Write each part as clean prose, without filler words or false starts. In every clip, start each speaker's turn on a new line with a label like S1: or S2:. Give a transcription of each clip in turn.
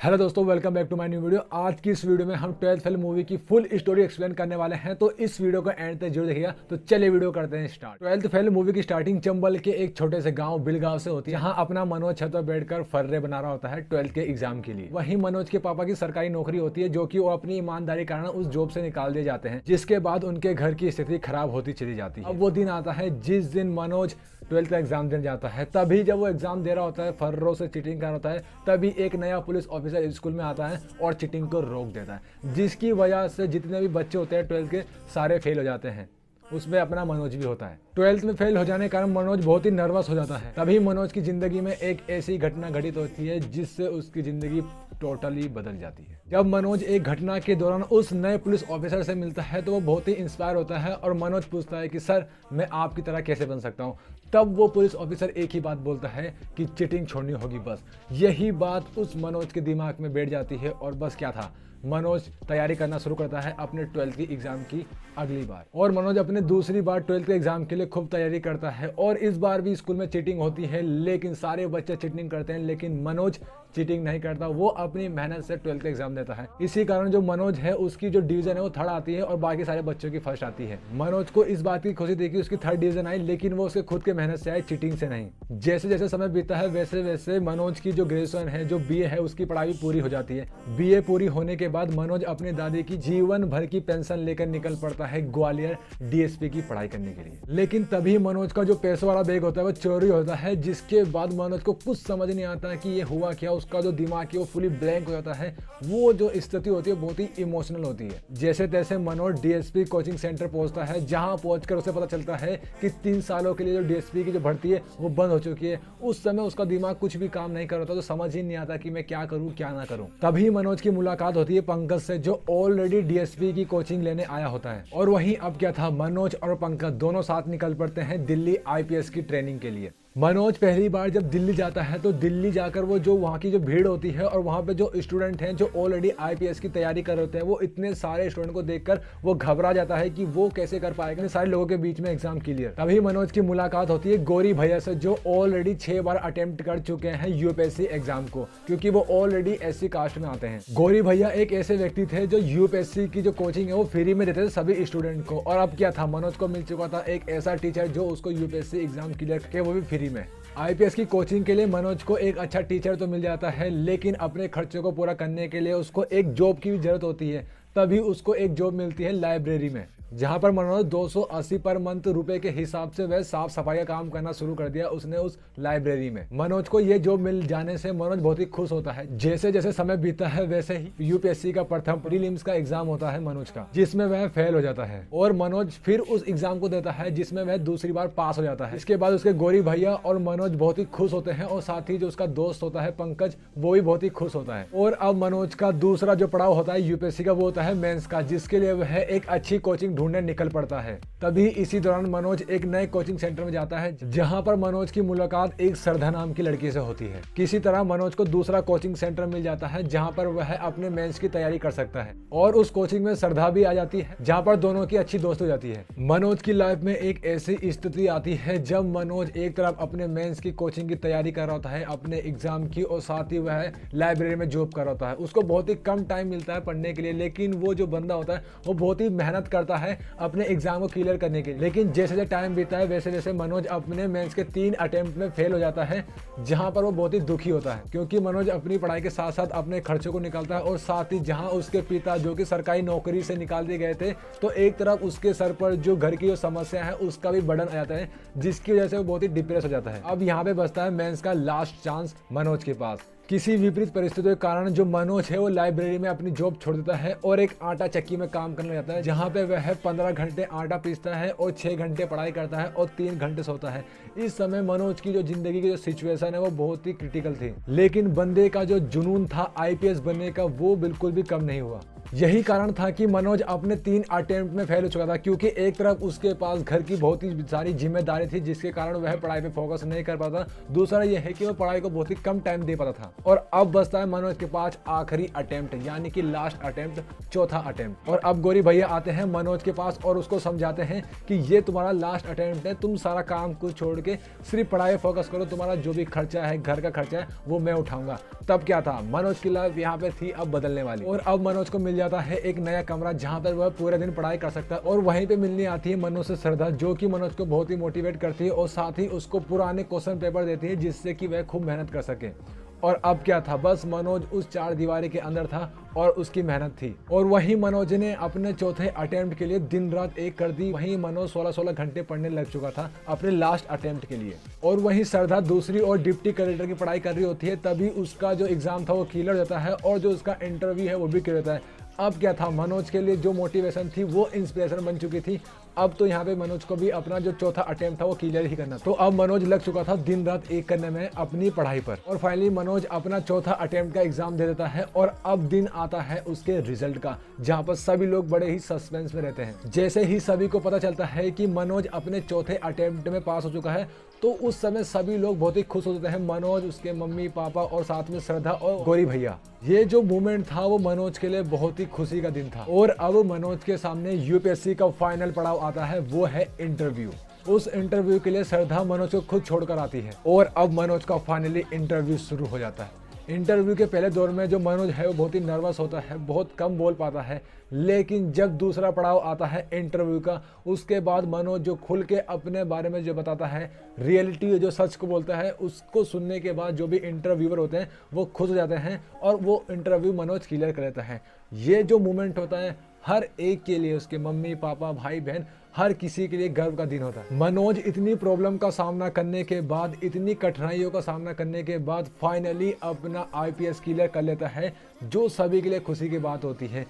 S1: Hello दोस्तों, welcome back to my new video. आज की इस वीडियो में हम 12th फेल मूवी की फुल स्टोरी एक्सप्लेन करने वाले हैं, तो इस वीडियो को एंड तक जरूर देखिएगा। तो चलिए वीडियो करते हैं स्टार्ट। 12th फेल मूवी की स्टार्टिंग चंबल के एक छोटे से गांव बिलगांव से होती है, जहां अपना मनोज छत पर बैठकर फर्रे बना रहा होता है 12th के एग्जाम के लिए। वहीं मनोज के पापा की सरकारी नौकरी होती है, जो कि वो अपनी ईमानदारी के कारण उस जॉब से निकाल दिए जाते हैं, जिसके बाद उनके घर की स्थिति खराब होती चली जाती है। अब वो दिन आता है जिस दिन मनोज 12th का एग्जाम देने जाता है। तभी जब वो एग्जाम दे रहा होता है, फर्रों से चीटिंग कर रहा होता है, तभी एक नया पुलिस ऑफिसर स्कूल में आता है और चीटिंग को रोक देता है, जिसकी वजह से जितने भी बच्चे होते हैं 12th के सारे फेल हो जाते हैं। उसमें अपना मनोज भी होता है। 12th में फेल हो जाने के कारण मनोज बहुत ही नर्वस हो जाता है। तभी मनोज की जिंदगी में एक ऐसी घटना घटित होती है जिससे उसकी जिंदगी टोटली बदल जाती है। जब मनोज एक घटना के दौरान उस नए पुलिस ऑफिसर से मिलता है तो वो बहुत ही इंस्पायर होता है और मनोज पूछता है कि सर, मैं आपकी तरह कैसे बन सकता हूँ। तब वो पुलिस ऑफिसर एक ही बात बोलता है कि चीटिंग छोड़नी होगी बस। यही बात उस मनोज के दिमाग में बैठ जाती है और बस क्या था, मनोज तैयारी करना शुरू करता है अपने 12th की एग्जाम की अगली बार। और मनोज अपने दूसरी बार 12th के एग्जाम के लिए खूब तैयारी करता है और इस बार भी स्कूल में चीटिंग होती है, लेकिन सारे बच्चे चीटिंग करते हैं, लेकिन मनोज चीटिंग नहीं करता। वो अपनी मेहनत से 12th का एग्जाम देता है। इसी कारण जो मनोज है उसकी जो डिवीजन है वो थर्ड आती है और बाकी सारे बच्चों की फर्स्ट आती है। मनोज को इस बात की खुशी थी कि उसकी थर्ड डिवीजन आई, लेकिन वो उसके खुद के मेहनत से आई, चीटिंग से नहीं। जैसे जैसे समय बीता है वैसे वैसे मनोज की जो ग्रेजुएशन है, जो बीए है, उसकी पढ़ाई भी पूरी हो जाती है। बीए पूरी होने के बाद मनोज अपने दादी की जीवन भर की पेंशन लेकर निकल पड़ता है ग्वालियर डीएसपी की पढ़ाई करने के लिए। लेकिन तभी मनोज का जो पैसों वाला बैग होता है वो चोरी होता है, जिसके बाद मनोज को कुछ समझ नहीं आता कि ये हुआ क्या। उसका जो दिमाग है वो फुली ब्लैंक हो जाता है। वो जो स्थिति होती है बहुत ही इमोशनल होती है। जैसे तैसे मनोज डीएसपी कोचिंग सेंटर पहुंचता है, जहां पहुंचकर उसे पता चलता है कि 3 सालों के लिए जो डीएसपी की जो भर्ती है वो बंद हो चुकी है। उस समय उसका दिमाग कुछ भी काम नहीं कर रहा था, तो समझ ही नहीं आता कि मैं क्या करूं क्या ना करूं। तभी मनोज की मुलाकात होती है पंकज से, जो ऑलरेडी डीएसपी की कोचिंग लेने आया होता है। और वहीं अब क्या था, मनोज और पंकज दोनों साथ निकल पड़ते हैं दिल्ली आईपीएस की ट्रेनिंग के लिए। मनोज पहली बार जब दिल्ली जाता है तो दिल्ली जाकर वो जो वहाँ की जो भीड़ होती है और वहाँ पे जो स्टूडेंट हैं जो ऑलरेडी आईपीएस की तैयारी कर रहे होते हैं, वो इतने सारे स्टूडेंट को देखकर वो घबरा जाता है कि वो कैसे कर पाएगा इतने सारे लोगों के बीच में एग्जाम क्लियर। तभी मनोज की मुलाकात होती है गौरी भैया से, जो ऑलरेडी 6 बार अटेम्प्ट कर चुके हैं यूपीएससी एग्जाम को, क्योंकि वो ऑलरेडी एससी कास्ट में आते हैं। गौरी भैया एक ऐसे व्यक्ति थे जो यूपीएससी की जो कोचिंग है वो फ्री में देते थे सभी स्टूडेंट को। और अब क्या था, मनोज को मिल चुका था एक ऐसा टीचर जो उसको यूपीएससी एग्जाम क्लियर करके वो भी फ्री में। आईपीएस की कोचिंग के लिए मनोज को एक अच्छा टीचर तो मिल जाता है, लेकिन अपने खर्चों को पूरा करने के लिए उसको एक जॉब की भी जरूरत होती है। तभी उसको एक जॉब मिलती है लाइब्रेरी में, जहां पर मनोज 280 पर मंथ रुपए के हिसाब से वह साफ सफाई का काम करना शुरू कर दिया उसने उस लाइब्रेरी में। मनोज को ये जॉब मिल जाने से मनोज बहुत ही खुश होता है। जैसे जैसे समय बीता है वैसे ही यूपीएससी का प्रथम प्रीलिम्स का एग्जाम होता है मनोज का, जिसमें वह फेल हो जाता है और मनोज फिर उस एग्जाम को देता है जिसमें वह दूसरी बार पास हो जाता है। इसके बाद उसके गौरी भैया और मनोज बहुत ही खुश होते हैं और साथ ही जो उसका दोस्त होता है पंकज, वो भी बहुत ही खुश होता है। और अब मनोज का दूसरा जो पड़ाव होता है यूपीएससी का, वो होता है मेंस का, जिसके लिए वह एक अच्छी कोचिंग ढूंढने निकल पड़ता है। तभी इसी दौरान मनोज एक नए कोचिंग सेंटर में जाता है, जहां पर मनोज की मुलाकात एक श्रद्धा नाम की लड़की से होती है। किसी तरह मनोज को दूसरा कोचिंग सेंटर मिल जाता है जहां पर वह अपने मेंस की तैयारी कर सकता है। और उस कोचिंग में श्रद्धा भी आ जाती है, जहां पर दोनों की अच्छी दोस्त हो जाती है। मनोज की लाइफ में एक ऐसी स्थिति आती है जब मनोज एक तरफ अपने मेंस की कोचिंग की तैयारी कर रहा होता है अपने एग्जाम की, और साथ ही वह लाइब्रेरी में जॉब कर रहा होता है। उसको बहुत ही कम टाइम मिलता है पढ़ने के लिए, लेकिन वो जो बंदा होता है वो बहुत ही मेहनत करता है अपने एग्जाम को क्लियर करने के लिए। लेकिन जैसे जैसे टाइम बीता है वैसे वैसे मनोज अपने मेंस के 3 अटेम्प्ट में फेल हो जाता है, जहां पर वो बहुत ही दुखी होता है, क्योंकि मनोज अपनी पढ़ाई के साथ साथ अपने खर्चों को निकालता है। और साथ ही जहां उसके पिता जो कि सरकारी नौकरी से निकाल दिए गए थे, तो एक तरफ उसके सर पर जो घर की जो समस्या है उसका भी बर्डन आ जाता है, जिसकी वजह से वो बहुत ही डिप्रेस हो जाता है। अब यहाँ पे बचता है मेंस का लास्ट चांस मनोज के पास। किसी विपरीत परिस्थितियों के कारण जो मनोज है वो लाइब्रेरी में अपनी जॉब छोड़ देता है और एक आटा चक्की में काम करने जाता है, जहां पे वह 15 घंटे आटा पीसता है और 6 घंटे पढ़ाई करता है और 3 घंटे सोता है। इस समय मनोज की जो जिंदगी की जो सिचुएशन है वो बहुत ही क्रिटिकल थी, लेकिन बंदे का जो जुनून था आईपीएस बनने का वो बिल्कुल भी कम नहीं हुआ। यही कारण था कि मनोज अपने 3 अटेम्प्ट में फेल हो चुका था, क्योंकि एक तरफ उसके पास घर की बहुत ही सारी जिम्मेदारी थी जिसके कारण वह पढ़ाई पे फोकस नहीं कर पाता। दूसरा यह है कि वह पढ़ाई को बहुत ही कम टाइम दे पाता था। और अब बचता है मनोज के पास आखिरी अटेम्प्ट, यानी कि लास्ट अटेम्प्ट, चौथा अटेम्प्ट। और अब गौरी भैया आते हैं मनोज के पास और उसको समझाते हैं कि ये तुम्हारा लास्ट अटेम्प्ट है, तुम सारा काम को छोड़ के सिर्फ पढ़ाई पे फोकस करो, तुम्हारा जो भी खर्चा है, घर का खर्चा है, वो मैं उठाऊंगा। तब क्या था, मनोज की लाइफ यहाँ पे थी अब बदलने वाली। और अब मनोज को मिल जाता है एक नया कमरा जहाँ पर वह पूरे दिन पढ़ाई कर सकता है। और वहीं पे मिलने आती है मनोज से श्रद्धा, जो कि मनोज को बहुत ही मोटिवेट करती है और साथ ही उसको पुराने क्वेश्चन पेपर देती है जिससे कि वह खूब मेहनत कर सके। और अब क्या था, बस मनोज उस 4 दीवारी के अंदर था और उसकी मेहनत थी। और वहीं मनोज ने अपने चौथे अटेम्प्ट के लिए दिन रात एक कर दी। वहीं मनोज 16-16 घंटे पढ़ने लग चुका था अपने लास्ट अटेम्प्ट के लिए। और वहीं श्रद्धा दूसरी और डिप्टी कलेक्टर की पढ़ाई कर रही होती है, तभी उसका जो एग्जाम था वो क्लियर जाता है और जो उसका इंटरव्यू है वो भी क्लियर होता है। अब क्या था, मनोज के लिए जो मोटिवेशन थी वो इंस्पिरेशन बन चुकी थी। अब तो यहाँ पे मनोज को भी अपना जो चौथा अटेम्प्ट था वो क्लियर ही करना। तो अब मनोज लग चुका था दिन रात एक करने में अपनी पढ़ाई पर। और फाइनली मनोज अपना चौथा अटेम्प्ट का एग्जाम दे देता है और अब दिन आता है उसके रिजल्ट का, जहाँ पर सभी लोग बड़े ही सस्पेंस में रहते हैं। जैसे ही सभी को पता चलता है कि मनोज अपने चौथे अटेम्प्ट में पास हो चुका है, तो उस समय सभी लोग बहुत ही खुश होते हैं। मनोज, उसके मम्मी पापा और साथ में श्रद्धा और गौरी भैया। ये जो मोमेंट था वो मनोज के लिए बहुत ही खुशी का दिन था। और अब मनोज के सामने यूपीएससी का फाइनल पड़ाव आता है, वो है इंटरव्यू। उस इंटरव्यू के लिए श्रद्धा मनोज को खुद छोड़कर आती है और अब मनोज का फाइनली इंटरव्यू शुरू हो जाता है। इंटरव्यू के पहले दौर में जो मनोज है वो बहुत ही नर्वस होता है, बहुत कम बोल पाता है। लेकिन जब दूसरा पड़ाव आता है इंटरव्यू का, उसके बाद मनोज जो खुल के अपने बारे में जो बताता है, रियलिटी जो सच को बोलता है, उसको सुनने के बाद जो भी इंटरव्यूअर होते हैं वो खुश हो जाते हैं और वो इंटरव्यू मनोज क्लियर कर लेता है। ये जो मोमेंट होता है हर एक के लिए, उसके मम्मी पापा भाई बहन, हर किसी के लिए गर्व का दिन होता है। मनोज इतनी प्रॉब्लम का सामना करने के बाद, इतनी कठिनाइयों का सामना करने के बाद फाइनली अपना आईपीएस क्लियर कर लेता है, जो सभी के लिए खुशी की बात होती है।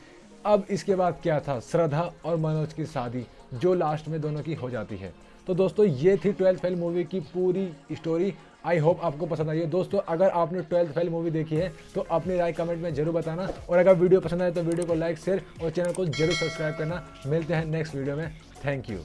S1: अब इसके बाद क्या था, श्रद्धा और मनोज की शादी जो लास्ट में दोनों की हो जाती है। तो दोस्तों ये थी 12th फेल मूवी की पूरी स्टोरी। आई होप आपको पसंद आई है। दोस्तों अगर आपने 12th फेल मूवी देखी है तो अपनी राय कमेंट में जरूर बताना, और अगर वीडियो पसंद आए तो वीडियो को लाइक, शेयर और चैनल को जरूर सब्सक्राइब करना। मिलते हैं नेक्स्ट वीडियो में। Thank you.